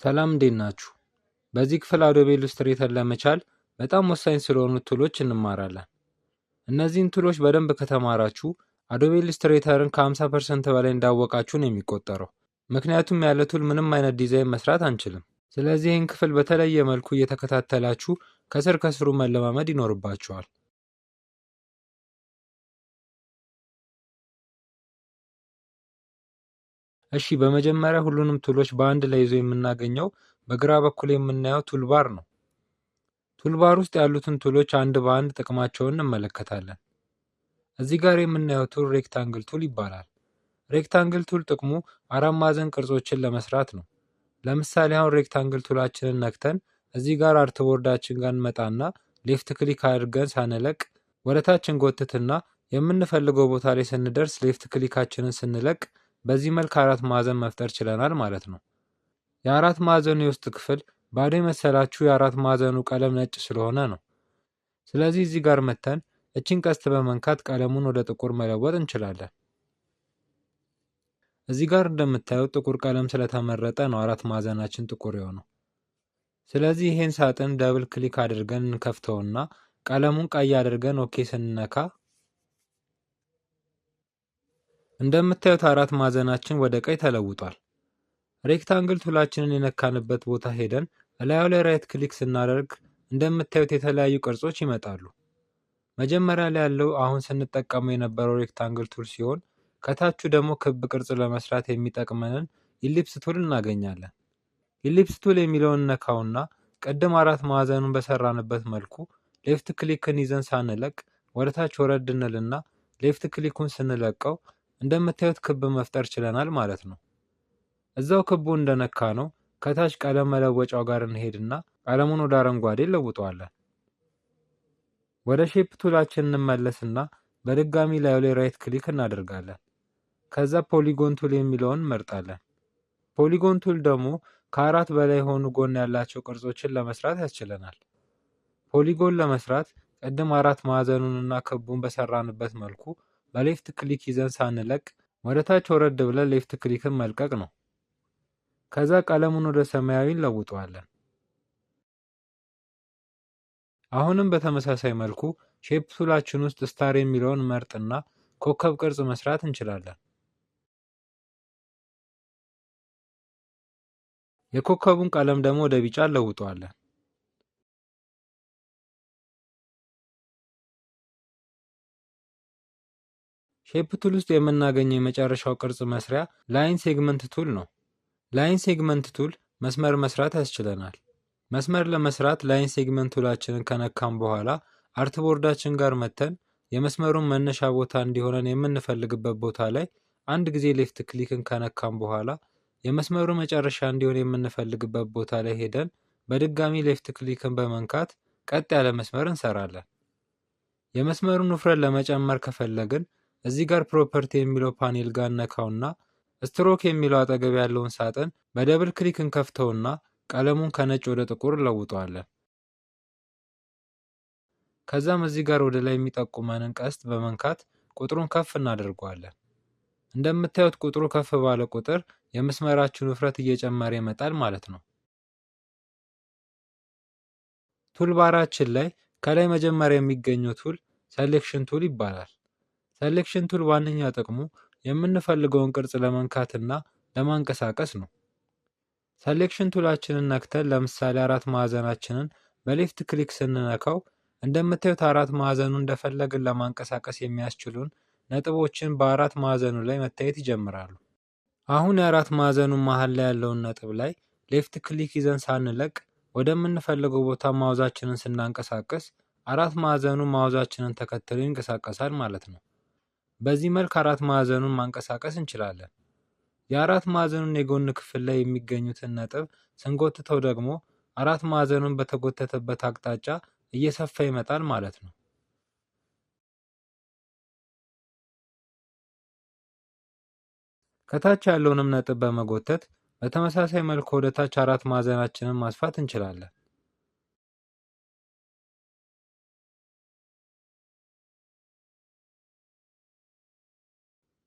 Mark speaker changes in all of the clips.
Speaker 1: ሰላም እንዴት ናችሁ? በዚህ ክፍል አዶቤ ኢሉስትሬተር ለመቻል በጣም ወሳኝ ስለሆኑ ቱሎች እንማራለን። እነዚህን ቱሎች በደንብ ከተማራችሁ አዶቤ ኢሉስትሬተርን ከ50% በላይ እንዳወቃችሁ ነው የሚቆጠረው። ምክንያቱም ያለ ቱል ምንም አይነት ዲዛይን መስራት አንችልም። ስለዚህ ይህን ክፍል በተለየ መልኩ እየተከታተላችሁ ከስር ከስሩ መለማመድ ይኖርባችኋል። እሺ፣ በመጀመሪያ ሁሉንም ቱሎች በአንድ ላይ ይዞ የምናገኘው በግራ በኩል የምናየው ቱልባር ነው። ቱልባር ውስጥ ያሉትን ቱሎች አንድ በአንድ ጥቅማቸውን እንመለከታለን። እዚህ ጋር የምናየው ቱል ሬክታንግል ቱል ይባላል። ሬክታንግል ቱል ጥቅሙ አራት ማዕዘን ቅርጾችን ለመስራት ነው። ለምሳሌ አሁን ሬክታንግል ቱላችንን ነክተን እዚህ ጋር አርትቦርዳችን ጋር እንመጣና ሌፍት ክሊክ አድርገን ሳንለቅ ወደታች እንጎትትና የምንፈልገው ቦታ ላይ ስንደርስ ሌፍት ክሊካችንን ስንለቅ በዚህ መልክ አራት ማዕዘን መፍጠር ችለናል ማለት ነው። የአራት ማዕዘኑ የውስጥ ክፍል ባዶ የመሰላችሁ የአራት ማዕዘኑ ቀለም ነጭ ስለሆነ ነው። ስለዚህ እዚህ ጋር መተን እቺን ቀስት በመንካት ቀለሙን ወደ ጥቁር መለወጥ እንችላለን። እዚህ ጋር እንደምታዩት ጥቁር ቀለም ስለተመረጠ ነው አራት ማዕዘናችን ጥቁር የሆነው። ስለዚህ ይሄን ሳጥን ደብል ክሊክ አድርገን እንከፍተውና ቀለሙን ቀይ አድርገን ኦኬ ስንነካ እንደምታዩት አራት ማዕዘናችን ወደ ቀይ ተለውጧል። ሬክታንግል ቱላችንን የነካንበት ቦታ ሄደን እላዩ ላይ ራይት ክሊክ ስናደርግ እንደምታዩት የተለያዩ ቅርጾች ይመጣሉ። መጀመሪያ ላይ ያለው አሁን ስንጠቀመው የነበረው ሬክታንግል ቱል ሲሆን ከታቹ ደግሞ ክብ ቅርጽ ለመስራት የሚጠቅመንን ኢሊፕስ ቱል እናገኛለን። ኢሊፕስ ቱል የሚለውን ነካውና ቅድም አራት ማዕዘኑን በሰራንበት መልኩ ሌፍት ክሊክን ይዘን ሳንለቅ ወደታች ወረድ እንልና ሌፍት ክሊኩን ስንለቀው እንደምታዩት ክብ መፍጠር ችለናል ማለት ነው። እዛው ክቡ እንደነካ ነው ከታች ቀለም መለወጫው ጋር እንሄድና ቀለሙን ወደ አረንጓዴ እንለውጠዋለን። ወደ ሼፕ ቱላችን እንመለስና በድጋሚ ላዩ ላይ ራይት ክሊክ እናደርጋለን። ከዛ ፖሊጎን ቱል የሚለውን እንመርጣለን። ፖሊጎን ቱል ደግሞ ከአራት በላይ የሆኑ ጎን ያላቸው ቅርጾችን ለመስራት ያስችለናል። ፖሊጎን ለመስራት ቅድም አራት ማዕዘኑንና ክቡን በሰራንበት መልኩ በሌፍት ክሊክ ይዘን ሳንለቅ ወደታች ወረድ ብለን ሌፍት ክሊክን መልቀቅ ነው። ከዛ ቀለሙን ወደ ሰማያዊ እንለውጠዋለን። አሁንም በተመሳሳይ መልኩ ሼፕ ቱላችን ውስጥ ስታር የሚለውን መርጥና ኮከብ ቅርጽ መስራት እንችላለን። የኮከቡን ቀለም ደግሞ ወደ ቢጫ እንለውጠዋለን። ሼፕ ቱል ውስጥ የምናገኘው የመጨረሻው ቅርጽ መስሪያ ላይን ሴግመንት ቱል ነው። ላይን ሴግመንት ቱል መስመር መስራት ያስችለናል። መስመር ለመስራት ላይን ሴግመንት ቱላችንን ከነካም በኋላ አርትቦርዳችን ጋር መተን የመስመሩን መነሻ ቦታ እንዲሆነን የምንፈልግበት ቦታ ላይ አንድ ጊዜ ሌፍት ክሊክን ከነካም በኋላ የመስመሩ መጨረሻ እንዲሆን የምንፈልግበት ቦታ ላይ ሄደን በድጋሚ ሌፍት ክሊክን በመንካት ቀጥ ያለ መስመር እንሰራለን። የመስመሩን ውፍረት ለመጨመር ከፈለግን እዚህ ጋር ፕሮፐርቲ የሚለው ፓኔል ጋር ነካውና ስትሮክ የሚለው አጠገብ ያለውን ሳጥን በደብል ክሊክ እንከፍተውና ቀለሙን ከነጭ ወደ ጥቁር እንለውጠዋለን። ከዛም እዚህ ጋር ወደ ላይ የሚጠቁመንን ቀስት በመንካት ቁጥሩን ከፍ እናደርገዋለን። እንደምታዩት ቁጥሩ ከፍ ባለ ቁጥር የመስመራችን ውፍረት እየጨመረ ይመጣል ማለት ነው። ቱል ባራችን ላይ ከላይ መጀመሪያ የሚገኘው ቱል ሴሌክሽን ቱል ይባላል። ሴሌክሽን ቱል ዋነኛ ጥቅሙ የምንፈልገውን ቅርጽ ለመንካትና ለማንቀሳቀስ ነው። ሴሌክሽን ቱላችንን ነክተን ለምሳሌ አራት ማዕዘናችንን በሌፍት ክሊክ ስንነካው እንደምታዩት አራት ማዕዘኑ እንደፈለግን ለማንቀሳቀስ የሚያስችሉን ነጥቦችን በአራት ማዕዘኑ ላይ መታየት ይጀምራሉ። አሁን የአራት ማዕዘኑ መሃል ላይ ያለውን ነጥብ ላይ ሌፍት ክሊክ ይዘን ሳንለቅ ወደምንፈልገው ቦታ ማውዛችንን ስናንቀሳቀስ አራት ማዕዘኑ ማውዛችንን ተከትሎ ይንቀሳቀሳል ማለት ነው። በዚህ መልክ አራት ማዕዘኑን ማንቀሳቀስ እንችላለን። የአራት ማዕዘኑን የጎን ክፍል ላይ የሚገኙትን ነጥብ ስንጎትተው ደግሞ አራት ማዕዘኑን በተጎተተበት አቅጣጫ እየሰፋ ይመጣል ማለት ነው። ከታች ያለውንም ነጥብ በመጎተት በተመሳሳይ መልኩ ወደ ታች አራት ማዕዘናችንን ማስፋት እንችላለን።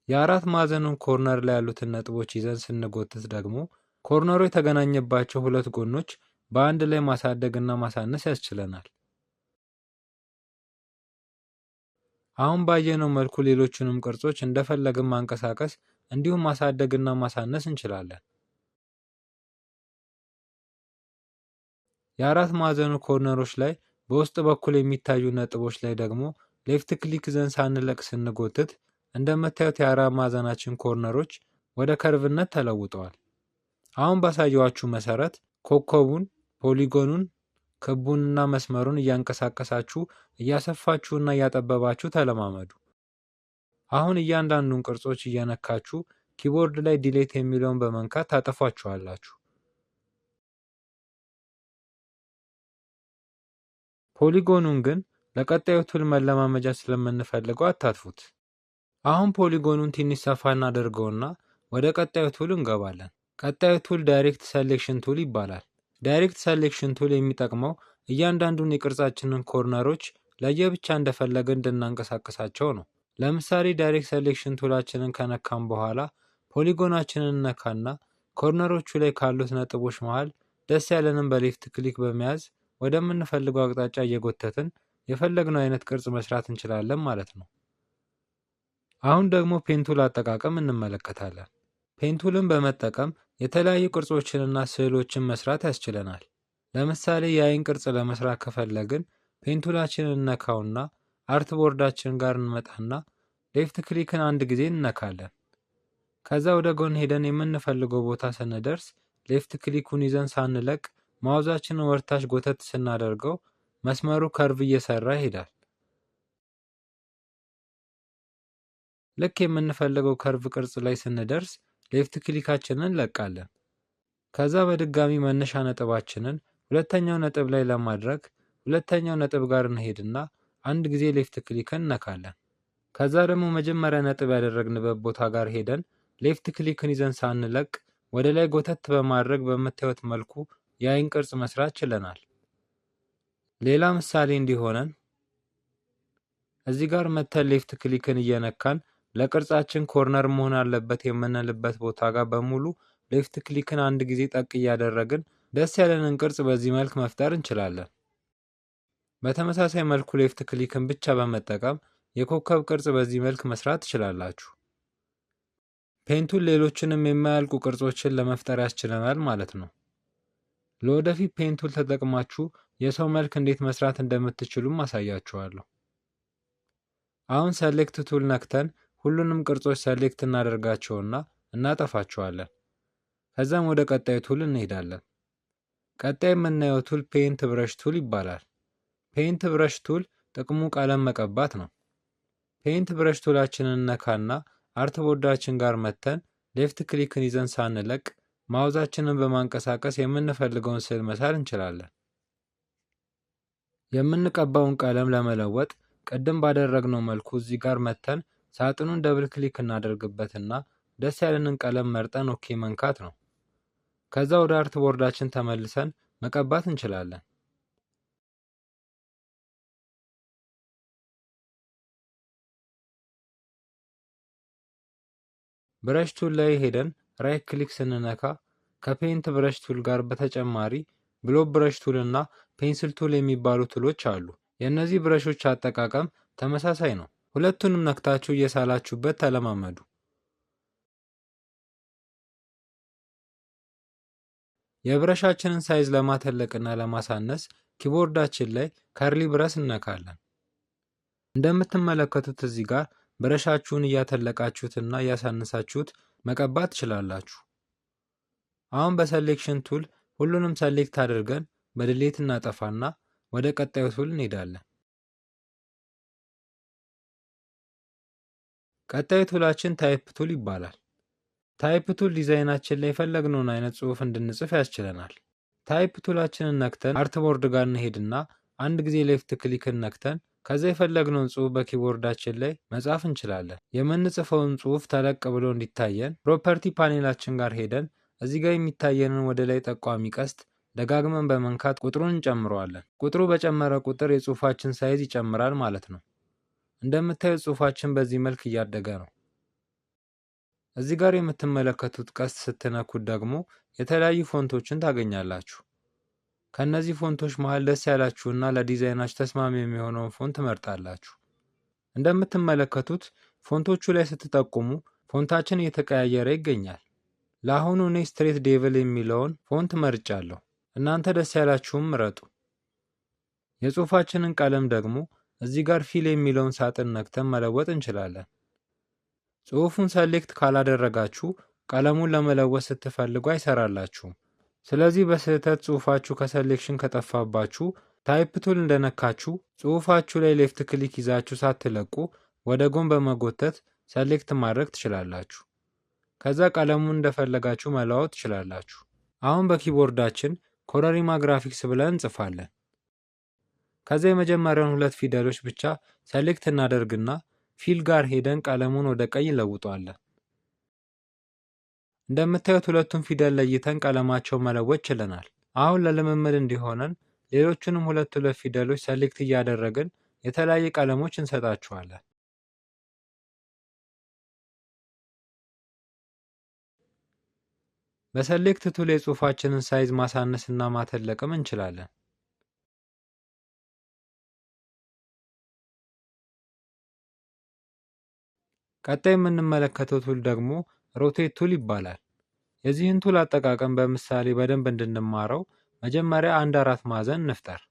Speaker 1: የአራት ማዕዘኑን ኮርነር ላይ ያሉትን ነጥቦች ይዘን ስንጎትት ደግሞ ኮርነሩ የተገናኘባቸው ሁለት ጎኖች በአንድ ላይ ማሳደግ እና ማሳነስ ያስችለናል። አሁን ባየነው መልኩ ሌሎቹንም ቅርጾች እንደፈለግን ማንቀሳቀስ እንዲሁም ማሳደግ እና ማሳነስ እንችላለን። የአራት ማዕዘኑ ኮርነሮች ላይ በውስጥ በኩል የሚታዩ ነጥቦች ላይ ደግሞ ሌፍት ክሊክ ይዘን ሳንለቅ ስንጎትት እንደምታዩት የአራት ማዕዘናችን ኮርነሮች ወደ ከርቭነት ተለውጠዋል። አሁን ባሳየኋችሁ መሰረት ኮከቡን፣ ፖሊጎኑን፣ ክቡንና መስመሩን እያንቀሳቀሳችሁ እያሰፋችሁና እያጠበባችሁ ተለማመዱ። አሁን እያንዳንዱን ቅርጾች እየነካችሁ ኪቦርድ ላይ ዲሌት የሚለውን በመንካት ታጠፏቸዋላችሁ። ፖሊጎኑን ግን ለቀጣዩ ቱል መለማመጃ ስለምንፈልገው አታጥፉት። አሁን ፖሊጎኑን ትንሽ ሰፋ እናደርገውና ወደ ቀጣዩ ቱል እንገባለን። ቀጣዩ ቱል ዳይሬክት ሰሌክሽን ቱል ይባላል። ዳይሬክት ሰሌክሽን ቱል የሚጠቅመው እያንዳንዱን የቅርጻችንን ኮርነሮች ለየብቻ እንደፈለገ እንድናንቀሳቀሳቸው ነው። ለምሳሌ ዳይሬክት ሰሌክሽን ቱላችንን ከነካም በኋላ ፖሊጎናችንን እነካና ኮርነሮቹ ላይ ካሉት ነጥቦች መሃል ደስ ያለንን በሌፍት ክሊክ በመያዝ ወደምንፈልገው አቅጣጫ እየጎተትን የፈለግነው አይነት ቅርጽ መስራት እንችላለን ማለት ነው። አሁን ደግሞ ፔንቱል አጠቃቀም እንመለከታለን። ፔንቱልን በመጠቀም የተለያዩ ቅርጾችንና ስዕሎችን መስራት ያስችለናል። ለምሳሌ የአይን ቅርጽ ለመስራት ከፈለግን ፔንቱላችንን እነካውና አርት ቦርዳችን ጋር እንመጣና ሌፍት ክሊክን አንድ ጊዜ እንነካለን። ከዛ ወደ ጎን ሄደን የምንፈልገው ቦታ ስንደርስ ሌፍት ክሊኩን ይዘን ሳንለቅ ማውዛችንን ወርታች ጎተት ስናደርገው መስመሩ ከርቭ እየሰራ ይሄዳል። ልክ የምንፈልገው ከርቭ ቅርጽ ላይ ስንደርስ ሌፍት ክሊካችንን እንለቃለን። ከዛ በድጋሚ መነሻ ነጥባችንን ሁለተኛው ነጥብ ላይ ለማድረግ ሁለተኛው ነጥብ ጋር እንሄድና አንድ ጊዜ ሌፍት ክሊክን እነካለን። ከዛ ደግሞ መጀመሪያ ነጥብ ያደረግንበት ቦታ ጋር ሄደን ሌፍት ክሊክን ይዘን ሳንለቅ ወደ ላይ ጎተት በማድረግ በምታዩት መልኩ የአይን ቅርጽ መስራት ችለናል። ሌላ ምሳሌ እንዲሆነን እዚህ ጋር መተን ሌፍት ክሊክን እየነካን ለቅርጻችን ኮርነር መሆን አለበት የምንልበት ቦታ ጋር በሙሉ ሌፍት ክሊክን አንድ ጊዜ ጠቅ እያደረግን ደስ ያለንን ቅርጽ በዚህ መልክ መፍጠር እንችላለን። በተመሳሳይ መልኩ ሌፍት ክሊክን ብቻ በመጠቀም የኮከብ ቅርጽ በዚህ መልክ መስራት ትችላላችሁ። ፔንቱል ሌሎችንም የማያልቁ ቅርጾችን ለመፍጠር ያስችለናል ማለት ነው። ለወደፊት ፔንቱል ተጠቅማችሁ የሰው መልክ እንዴት መስራት እንደምትችሉም አሳያችኋለሁ። አሁን ሰሌክት ቱል ነክተን ሁሉንም ቅርጾች ሰሌክት እናደርጋቸውና እናጠፋቸዋለን። ከዛም ወደ ቀጣዩ ቱል እንሄዳለን። ቀጣይ የምናየው ቱል ፔይንት ብረሽ ቱል ይባላል። ፔይንት ብረሽ ቱል ጥቅሙ ቀለም መቀባት ነው። ፔይንት ብረሽ ቱላችንን ነካና አርት ቦርዳችን ጋር መተን ሌፍት ክሊክን ይዘን ሳንለቅ ማውዛችንን በማንቀሳቀስ የምንፈልገውን ስዕል መሳል እንችላለን። የምንቀባውን ቀለም ለመለወጥ ቅድም ባደረግነው መልኩ እዚህ ጋር መተን ሳጥኑን ደብል ክሊክ እናደርግበትና ደስ ያለንን ቀለም መርጠን ኦኬ መንካት ነው። ከዛ ወደ አርት ቦርዳችን ተመልሰን መቀባት እንችላለን። ብረሽ ቱል ላይ ሄደን ራይት ክሊክ ስንነካ ከፔይንት ብረሽ ቱል ጋር በተጨማሪ ብሎብ ብረሽ ቱል እና ፔንስል ቱል የሚባሉ ቱሎች አሉ። የእነዚህ ብረሾች አጠቃቀም ተመሳሳይ ነው። ሁለቱንም ነክታችሁ እየሳላችሁበት ተለማመዱ። የብረሻችንን ሳይዝ ለማተለቅና ለማሳነስ ኪቦርዳችን ላይ ከርሊ ብረስ እነካለን። እንደምትመለከቱት እዚህ ጋር ብረሻችሁን እያተለቃችሁትና እያሳነሳችሁት መቀባት ትችላላችሁ። አሁን በሰሌክሽን ቱል ሁሉንም ሰሌክት አድርገን በድሌት እናጠፋና ወደ ቀጣዩ ቱል እንሄዳለን። ቀጣዩ ቱላችን ታይፕ ቱል ይባላል። ታይፕ ቱል ዲዛይናችን ላይ የፈለግነውን አይነት ጽሑፍ እንድንጽፍ ያስችለናል። ታይፕ ቱላችንን ነክተን አርት ቦርድ ጋር እንሄድና አንድ ጊዜ ሌፍት ክሊክን ነክተን ከዛ የፈለግነውን ጽሑፍ በኪቦርዳችን ላይ መጻፍ እንችላለን። የምንጽፈውን ጽሑፍ ተለቅ ብሎ እንዲታየን ፕሮፐርቲ ፓኔላችን ጋር ሄደን እዚህ ጋር የሚታየንን ወደ ላይ ጠቋሚ ቀስት ደጋግመን በመንካት ቁጥሩን እንጨምረዋለን። ቁጥሩ በጨመረ ቁጥር የጽሑፋችን ሳይዝ ይጨምራል ማለት ነው። እንደምታዩት ጽሑፋችን በዚህ መልክ እያደገ ነው። እዚህ ጋር የምትመለከቱት ቀስት ስትነኩት ደግሞ የተለያዩ ፎንቶችን ታገኛላችሁ። ከእነዚህ ፎንቶች መሃል ደስ ያላችሁና ለዲዛይናችሁ ተስማሚ የሚሆነውን ፎንት ትመርጣላችሁ። እንደምትመለከቱት ፎንቶቹ ላይ ስትጠቁሙ ፎንታችን እየተቀያየረ ይገኛል። ለአሁኑ እኔ ስትሬት ዴቪል የሚለውን ፎንት መርጫለሁ። እናንተ ደስ ያላችሁም ምረጡ። የጽሑፋችንን ቀለም ደግሞ እዚህ ጋር ፊል የሚለውን ሳጥን ነክተን መለወጥ እንችላለን። ጽሑፉን ሰሌክት ካላደረጋችሁ ቀለሙን ለመለወጥ ስትፈልጉ አይሰራላችሁም። ስለዚህ በስህተት ጽሑፋችሁ ከሰሌክሽን ከጠፋባችሁ ታይፕ ቱል እንደነካችሁ ጽሑፋችሁ ላይ ሌፍት ክሊክ ይዛችሁ ሳትለቁ ወደ ጎን በመጎተት ሰሌክት ማድረግ ትችላላችሁ። ከዛ ቀለሙን እንደፈለጋችሁ መለዋወጥ ትችላላችሁ። አሁን በኪቦርዳችን ኮረሪማ ግራፊክስ ብለን እንጽፋለን። ከዛ የመጀመሪያውን 2 ፊደሎች ብቻ ሰሌክት እናደርግና ፊል ጋር ሄደን ቀለሙን ወደ ቀይ እንለውጠዋለን። እንደምታዩት ሁለቱም ፊደል ለይተን ቀለማቸው መለወጥ ችለናል። አሁን ለልምምድ እንዲሆነን ሌሎቹንም 2 ፊደሎች ሰሌክት እያደረግን የተለያየ ቀለሞች እንሰጣቸዋለን። በሰሌክት ቱል የጽሑፋችንን ሳይዝ ማሳነስ እና ማተለቅም እንችላለን። ቀጣይ የምንመለከተው ቱል ደግሞ ሮቴት ቱል ይባላል። የዚህን ቱል አጠቃቀም በምሳሌ በደንብ እንድንማረው መጀመሪያ አንድ 4 ማዕዘን እንፍጠር።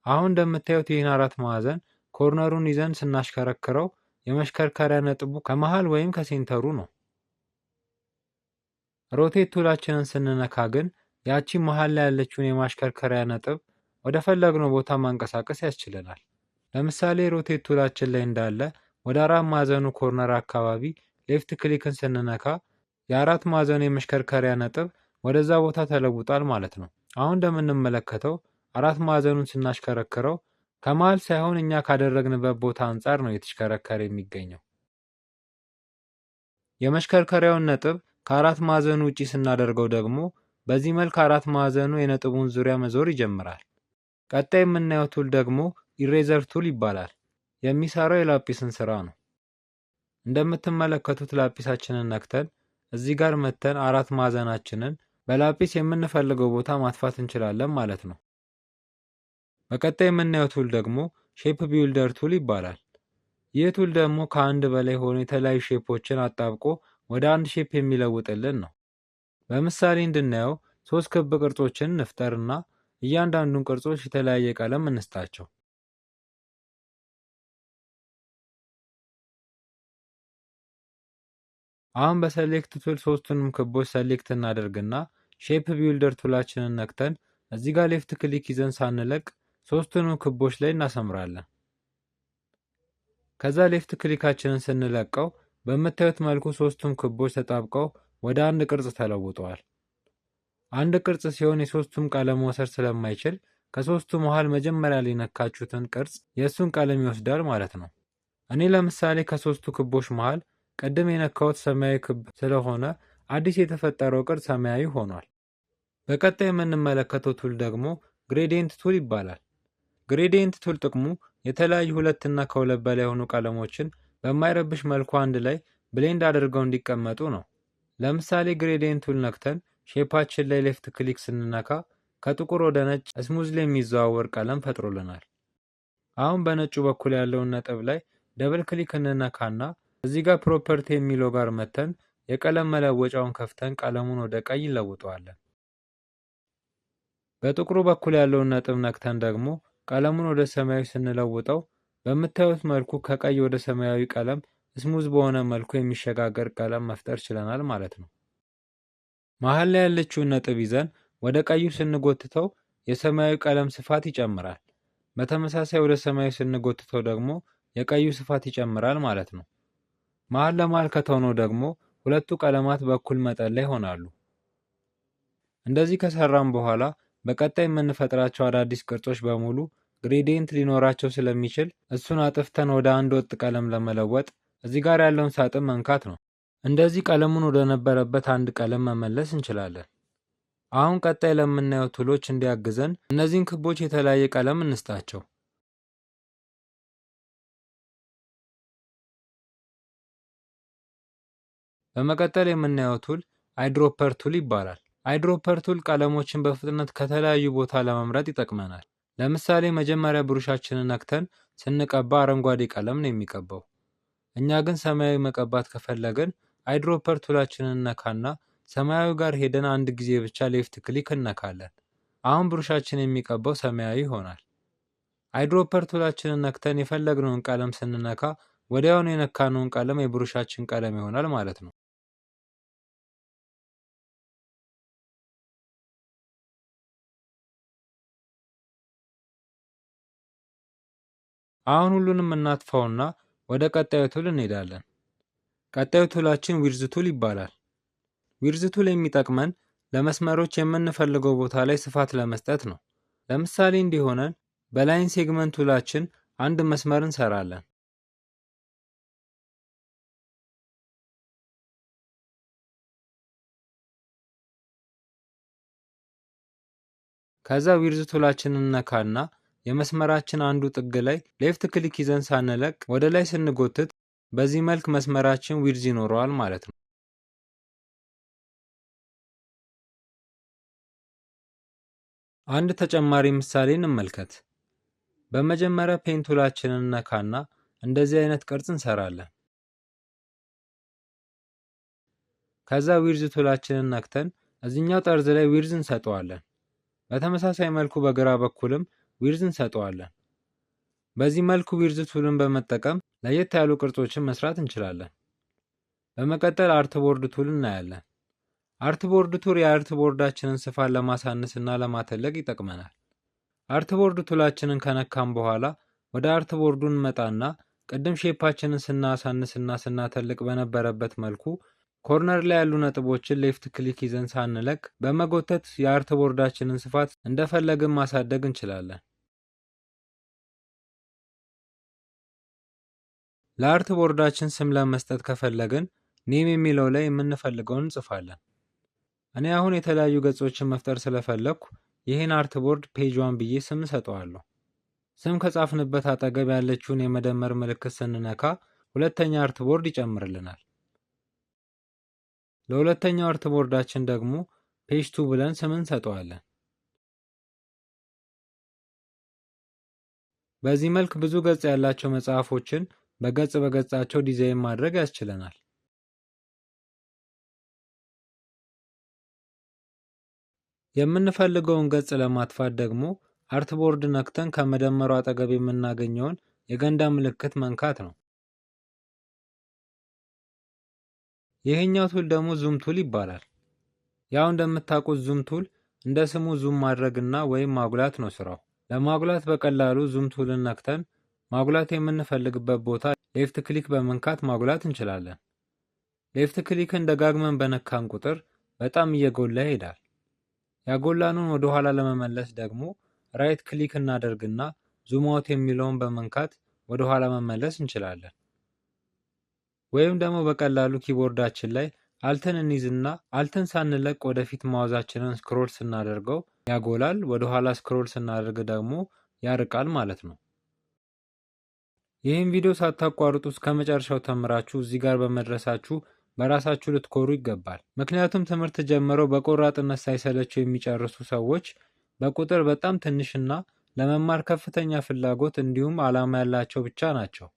Speaker 1: አሁን እንደምታዩት ይህን 4 ማዕዘን ኮርነሩን ይዘን ስናሽከረክረው የመሽከርከሪያ ነጥቡ ከመሃል ወይም ከሴንተሩ ነው። ሮቴት ቱላችንን ስንነካ ግን ያቺ መሃል ላይ ያለችውን የማሽከርከሪያ ነጥብ ወደ ፈለግነው ቦታ ማንቀሳቀስ ያስችለናል። ለምሳሌ ሮቴት ቱላችን ላይ እንዳለ ወደ 4 ማዕዘኑ ኮርነር አካባቢ ሌፍት ክሊክን ስንነካ የ4 ማዕዘኑ የመሽከርከሪያ ነጥብ ወደዛ ቦታ ተለውጧል ማለት ነው። አሁን እንደምንመለከተው 4 ማዕዘኑን ስናሽከረክረው ከመሃል ሳይሆን እኛ ካደረግንበት ቦታ አንጻር ነው የተሽከረከረ የሚገኘው። የመሽከርከሪያውን ነጥብ ከ4 ማዕዘኑ ውጪ ስናደርገው ደግሞ በዚህ መልክ 4 ማዕዘኑ የነጥቡን ዙሪያ መዞር ይጀምራል። ቀጣይ የምናየው ቱል ደግሞ ኢሬዘር ቱል ይባላል። የሚሰራው የላጲስን ስራ ነው። እንደምትመለከቱት ላጲሳችንን ነክተን እዚህ ጋር መተን 4 ማዕዘናችንን በላጲስ የምንፈልገው ቦታ ማጥፋት እንችላለን ማለት ነው። በቀጣይ የምናየው ቱል ደግሞ ሼፕ ቢልደር ቱል ይባላል። ይህ ቱል ደግሞ ከአንድ በላይ ሆኖ የተለያዩ ሼፖችን አጣብቆ ወደ አንድ ሼፕ የሚለውጥልን ነው። በምሳሌ እንድናየው 3 ክብ ቅርጾችን እንፍጠርና እያንዳንዱን ቅርጾች የተለያየ ቀለም እንስጣቸው። አሁን በሰሌክት ቱል 3ቱንም ክቦች ሰሌክት እናደርግና ሼፕ ቢልደር ቱላችንን ነክተን እዚህ ጋር ሌፍት ክሊክ ይዘን ሳንለቅ 3ቱንም ክቦች ላይ እናሰምራለን። ከዛ ሌፍት ክሊካችንን ስንለቀው በምታዩት መልኩ 3ቱም ክቦች ተጣብቀው ወደ አንድ ቅርጽ ተለውጠዋል። አንድ ቅርጽ ሲሆን የሶስቱም ቀለም መውሰድ ስለማይችል ከሶስቱ መሃል መጀመሪያ ላይ ነካችሁትን ቅርጽ የእሱን ቀለም ይወስዳል ማለት ነው። እኔ ለምሳሌ ከሶስቱ ክቦች መሃል ቅድም የነካሁት ሰማያዊ ክብ ስለሆነ አዲስ የተፈጠረው ቅርጽ ሰማያዊ ሆኗል። በቀጣይ የምንመለከተው ቱል ደግሞ ግሬዲየንት ቱል ይባላል። ግሬዲየንት ቱል ጥቅሙ የተለያዩ 2 እና ከ2 በላይ የሆኑ ቀለሞችን በማይረብሽ መልኩ አንድ ላይ ብሌንድ አድርገው እንዲቀመጡ ነው። ለምሳሌ ግሬዲየንት ቱል ነክተን ሼፓችን ላይ ሌፍት ክሊክ ስንነካ ከጥቁር ወደ ነጭ ስሙዝሊ የሚዘዋወር ቀለም ፈጥሮልናል። አሁን በነጩ በኩል ያለውን ነጥብ ላይ ደብል ክሊክ እንነካና እዚህ ጋር ፕሮፐርቲ የሚለው ጋር መተን የቀለም መለወጫውን ከፍተን ቀለሙን ወደ ቀይ እንለውጠዋለን። በጥቁሩ በኩል ያለውን ነጥብ ነክተን ደግሞ ቀለሙን ወደ ሰማያዊ ስንለውጠው በምታዩት መልኩ ከቀይ ወደ ሰማያዊ ቀለም ስሙዝ በሆነ መልኩ የሚሸጋገር ቀለም መፍጠር ችለናል ማለት ነው። መሃል ላይ ያለችውን ነጥብ ይዘን ወደ ቀዩ ስንጎትተው የሰማያዊ ቀለም ስፋት ይጨምራል። በተመሳሳይ ወደ ሰማያዊ ስንጎትተው ደግሞ የቀዩ ስፋት ይጨምራል ማለት ነው። መሃል ለመሃል ከተሆነው ደግሞ ሁለቱ ቀለማት በኩል መጠን ላይ ይሆናሉ። እንደዚህ ከሰራም በኋላ በቀጣይ የምንፈጥራቸው አዳዲስ ቅርጾች በሙሉ ግሬዲየንት ሊኖራቸው ስለሚችል እሱን አጥፍተን ወደ አንድ ወጥ ቀለም ለመለወጥ እዚህ ጋር ያለውን ሳጥን መንካት ነው። እንደዚህ ቀለሙን ወደ ነበረበት አንድ ቀለም መመለስ እንችላለን። አሁን ቀጣይ ለምናየው ቱሎች እንዲያግዘን እነዚህን ክቦች የተለያየ ቀለም እንስጣቸው። በመቀጠል የምናየው ቱል አይድሮፐር ቱል ይባላል። አይድሮፐር ቱል ቀለሞችን በፍጥነት ከተለያዩ ቦታ ለመምረጥ ይጠቅመናል። ለምሳሌ መጀመሪያ ብሩሻችንን ነክተን ስንቀባ አረንጓዴ ቀለም ነው የሚቀባው። እኛ ግን ሰማያዊ መቀባት ከፈለግን አይድሮፐር ቱላችንን ነካና ሰማያዊ ጋር ሄደን አንድ ጊዜ ብቻ ሌፍት ክሊክ እነካለን። አሁን ብሩሻችን የሚቀባው ሰማያዊ ይሆናል። አይድሮፐር ቱላችንን ነክተን የፈለግነውን ቀለም ስንነካ ወዲያውኑ የነካነውን ቀለም የብሩሻችን ቀለም ይሆናል ማለት ነው። አሁን ሁሉንም እናጥፋውና ወደ ቀጣዩ ቱል እንሄዳለን። ቀጣዩ ቱላችን ዊድዝ ቱል ይባላል። ዊድዝ ቱል የሚጠቅመን ለመስመሮች የምንፈልገው ቦታ ላይ ስፋት ለመስጠት ነው። ለምሳሌ እንዲሆነን በላይን ሴግመንት ቱላችን አንድ መስመር እንሰራለን። ከዛ ዊድዝ ቱላችንን ነካና የመስመራችን አንዱ ጥግ ላይ ሌፍት ክሊክ ይዘን ሳንለቅ ወደ ላይ ስንጎትት በዚህ መልክ መስመራችን ዊድዝ ይኖረዋል ማለት ነው። አንድ ተጨማሪ ምሳሌ እንመልከት። በመጀመሪያ ፔን ቱላችንን ነካና እንደዚህ አይነት ቅርጽ እንሰራለን። ከዛ ዊድዝ ቱላችንን ነክተን እዚህኛው ጠርዝ ላይ ዊድዝ እንሰጠዋለን። በተመሳሳይ መልኩ በግራ በኩልም ዊድዝ እንሰጠዋለን። በዚህ መልኩ ዊድዝ ቱልን በመጠቀም ለየት ያሉ ቅርጾችን መስራት እንችላለን። በመቀጠል አርትቦርድ ቱል እናያለን። አርትቦርድ ቱል የአርትቦርዳችንን ስፋት ለማሳነስ እና ለማተለቅ ይጠቅመናል። አርትቦርድ ቱላችንን ከነካም በኋላ ወደ አርትቦርዱ እንመጣና ቅድም ሼፓችንን ስናሳንስና ስናተልቅ በነበረበት መልኩ ኮርነር ላይ ያሉ ነጥቦችን ሌፍት ክሊክ ይዘን ሳንለቅ በመጎተት የአርትቦርዳችንን ስፋት እንደፈለግን ማሳደግ እንችላለን። ለአርትቦርዳችን ስም ለመስጠት ከፈለግን ኔም የሚለው ላይ የምንፈልገውን እንጽፋለን። እኔ አሁን የተለያዩ ገጾችን መፍጠር ስለፈለግኩ ይህን አርትቦርድ ፔጅ 1 ብዬ ስም እሰጠዋለሁ። ስም ከጻፍንበት አጠገብ ያለችውን የመደመር ምልክት ስንነካ ሁለተኛ አርትቦርድ ይጨምርልናል። ለሁለተኛው አርትቦርዳችን ደግሞ ፔጅ 2 ብለን ስም እንሰጠዋለን። በዚህ መልክ ብዙ ገጽ ያላቸው መጽሐፎችን በገጽ በገጻቸው ዲዛይን ማድረግ ያስችለናል። የምንፈልገውን ገጽ ለማጥፋት ደግሞ አርትቦርድ ነክተን ከመደመሩ አጠገብ የምናገኘውን የገንዳ ምልክት መንካት ነው። ይሄኛው ቱል ደግሞ ዙም ቱል ይባላል። ያው እንደምታውቁት ዙም ቱል እንደ ስሙ ዙም ማድረግና ወይም ማጉላት ነው ስራው። ለማጉላት በቀላሉ ዙም ቱልን ነክተን ማጉላት የምንፈልግበት ቦታ ሌፍት ክሊክ በመንካት ማጉላት እንችላለን። ሌፍት ክሊክን ደጋግመን በነካን ቁጥር በጣም እየጎላ ይሄዳል። ያጎላኑን ወደ ኋላ ለመመለስ ደግሞ ራይት ክሊክ እናደርግና ዙም አውት የሚለውን በመንካት ወደ ኋላ መመለስ እንችላለን። ወይም ደግሞ በቀላሉ ኪቦርዳችን ላይ አልተን እንይዝና አልተን ሳንለቅ ወደፊት ማውዛችንን ስክሮል ስናደርገው ያጎላል፣ ወደ ኋላ ስክሮል ስናደርግ ደግሞ ያርቃል ማለት ነው። ይህን ቪዲዮ ሳታቋርጡ እስከ መጨረሻው ተምራችሁ እዚህ ጋር በመድረሳችሁ በራሳችሁ ልትኮሩ ይገባል። ምክንያቱም ትምህርት ጀምረው በቆራጥነት ሳይሰለቸው የሚጨርሱ ሰዎች በቁጥር በጣም ትንሽና ለመማር ከፍተኛ ፍላጎት እንዲሁም ዓላማ ያላቸው ብቻ ናቸው።